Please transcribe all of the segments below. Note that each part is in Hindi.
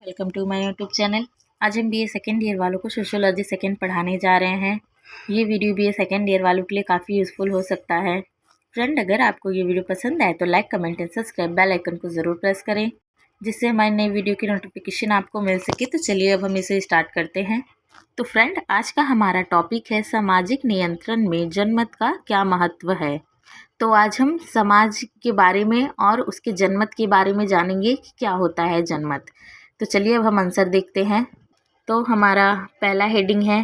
Welcome to my YouTube channel. आज हम बीए सेकेंड ईयर वालों को सोशियोलॉजी सेकेंड पढ़ाने जा रहे हैं। ये वीडियो बीए सेकेंड ईयर वालों के लिए काफ़ी यूज़फुल हो सकता है। फ्रेंड, अगर आपको ये वीडियो पसंद आए तो like, comment and subscribe bell icon को ज़रूर प्रेस करें, जिससे हमारी नई वीडियो की नोटिफिकेशन आपको मिल सके। तो चलिए अब हम इसे स्टार्ट करते हैं। तो फ्रेंड, आज का हमारा टॉपिक है सामाजिक नियंत्रण में जनमत का क्या महत्व है। तो आज हम समाज के बारे में और उसके जनमत के बारे में जानेंगे कि क्या होता है जनमत। तो चलिए अब हम आंसर देखते हैं। तो हमारा पहला हेडिंग है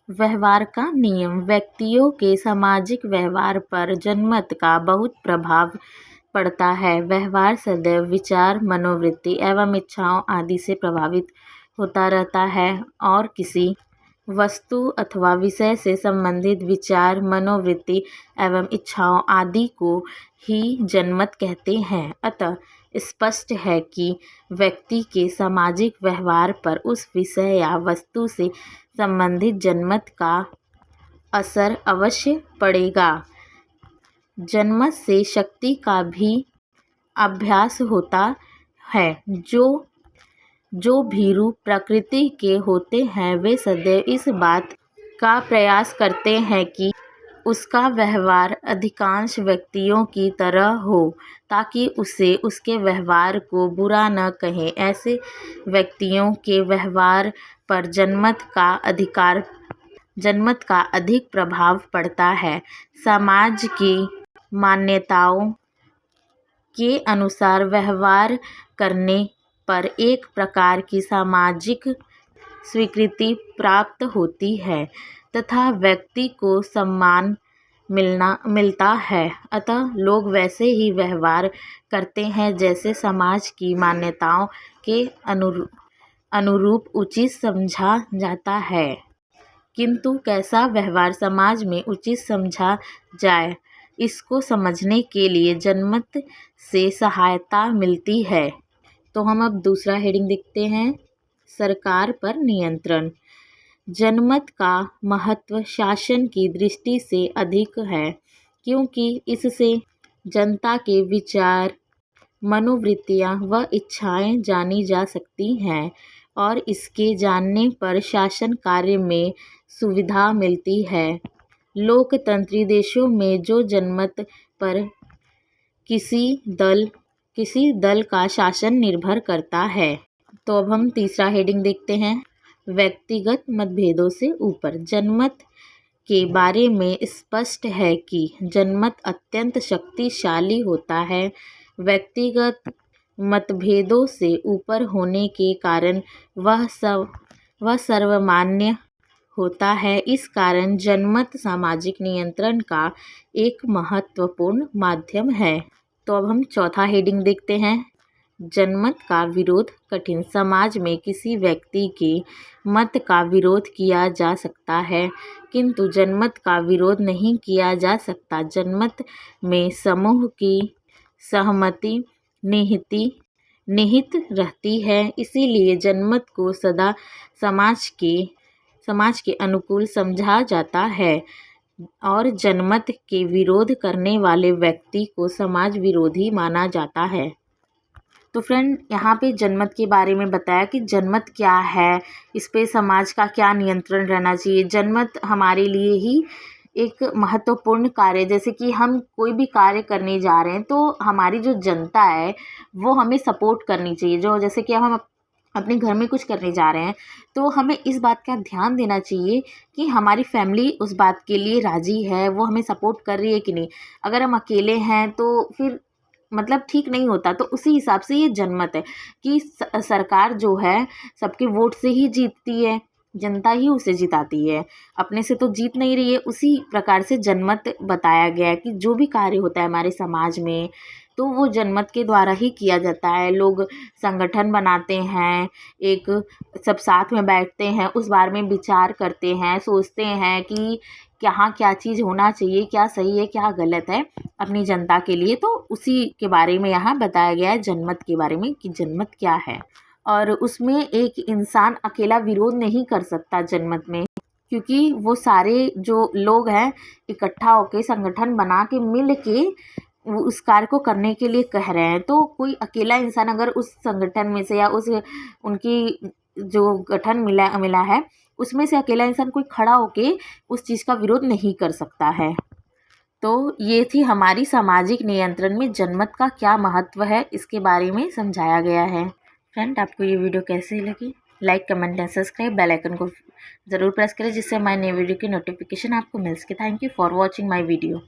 व्यवहार का नियम। व्यक्तियों के सामाजिक व्यवहार पर जनमत का बहुत प्रभाव पड़ता है। व्यवहार सदैव विचार, मनोवृत्ति एवं इच्छाओं आदि से प्रभावित होता रहता है और किसी वस्तु अथवा विषय से संबंधित विचार, मनोवृत्ति एवं इच्छाओं आदि को ही जनमत कहते हैं। अतः स्पष्ट है कि व्यक्ति के सामाजिक व्यवहार पर उस विषय या वस्तु से संबंधित जनमत का असर अवश्य पड़ेगा। जनमत से शक्ति का भी अभ्यास होता है। जो भीरू प्रकृति के होते हैं वे सदैव इस बात का प्रयास करते हैं कि उसका व्यवहार अधिकांश व्यक्तियों की तरह हो, ताकि उसे उसके व्यवहार को बुरा न कहें। ऐसे व्यक्तियों के व्यवहार पर जनमत का अधिक प्रभाव पड़ता है। समाज की मान्यताओं के अनुसार व्यवहार करने पर एक प्रकार की सामाजिक स्वीकृति प्राप्त होती है तथा व्यक्ति को सम्मान मिलता है। अतः लोग वैसे ही व्यवहार करते हैं जैसे समाज की मान्यताओं के अनुरूप उचित समझा जाता है। किंतु कैसा व्यवहार समाज में उचित समझा जाए, इसको समझने के लिए जनमत से सहायता मिलती है। तो हम अब दूसरा हेडिंग देखते हैं, सरकार पर नियंत्रण। जनमत का महत्व शासन की दृष्टि से अधिक है, क्योंकि इससे जनता के विचार, मनोवृत्तियां व इच्छाएं जानी जा सकती हैं और इसके जानने पर शासन कार्य में सुविधा मिलती है। लोकतंत्री देशों में जो जनमत पर किसी दल का शासन निर्भर करता है। तो अब हम तीसरा हेडिंग देखते हैं, व्यक्तिगत मतभेदों से ऊपर। जनमत के बारे में स्पष्ट है कि जनमत अत्यंत शक्तिशाली होता है। व्यक्तिगत मतभेदों से ऊपर होने के कारण वह सर्वमान्य होता है। इस कारण जनमत सामाजिक नियंत्रण का एक महत्वपूर्ण माध्यम है। तो अब हम चौथा हेडिंग देखते हैं, जनमत का विरोध कठिन। समाज में किसी व्यक्ति के मत का विरोध किया जा सकता है, किंतु जनमत का विरोध नहीं किया जा सकता। जनमत में समूह की सहमति निहित रहती है, इसीलिए जनमत को सदा समाज के अनुकूल समझा जाता है और जनमत के विरोध करने वाले व्यक्ति को समाज विरोधी माना जाता है। तो फ्रेंड, यहाँ पे जनमत के बारे में बताया कि जनमत क्या है, इस पे समाज का क्या नियंत्रण रहना चाहिए। जनमत हमारे लिए ही एक महत्वपूर्ण कार्य, जैसे कि हम कोई भी कार्य करने जा रहे हैं तो हमारी जो जनता है वो हमें सपोर्ट करनी चाहिए। जैसे कि हम अपने घर में कुछ करने जा रहे हैं तो हमें इस बात का ध्यान देना चाहिए कि हमारी फैमिली उस बात के लिए राज़ी है, वो हमें सपोर्ट कर रही है कि नहीं। अगर हम अकेले हैं तो फिर मतलब ठीक नहीं होता। तो उसी हिसाब से ये जनमत है कि सरकार जो है सबके वोट से ही जीतती है, जनता ही उसे जिताती है, अपने से तो जीत नहीं रही है। उसी प्रकार से जनमत बताया गया है कि जो भी कार्य होता है हमारे समाज में तो वो जनमत के द्वारा ही किया जाता है। लोग संगठन बनाते हैं, एक सब साथ में बैठते हैं, उस बारे में विचार करते हैं, सोचते हैं कि यहाँ क्या चीज़ होना चाहिए, क्या सही है क्या गलत है अपनी जनता के लिए। तो उसी के बारे में यहाँ बताया गया है, जनमत के बारे में कि जनमत क्या है। और उसमें एक इंसान अकेला विरोध नहीं कर सकता जनमत में, क्योंकि वो सारे जो लोग हैं इकट्ठा होके संगठन बना के मिल के उस कार्य को करने के लिए कह रहे हैं। तो कोई अकेला इंसान अगर उस संगठन में से या उस उनकी जो गठन मिला है उसमें से अकेला इंसान कोई खड़ा होके उस चीज़ का विरोध नहीं कर सकता है। तो ये थी हमारी सामाजिक नियंत्रण में जनमत का क्या महत्व है, इसके बारे में समझाया गया है। फ्रेंड, आपको ये वीडियो कैसी लगी? Like, comment and subscribe, bell icon को ज़रूर प्रेस करें जिससे हमारे नए वीडियो की नोटिफिकेशन आपको मिल सके। Thank you for watching my video.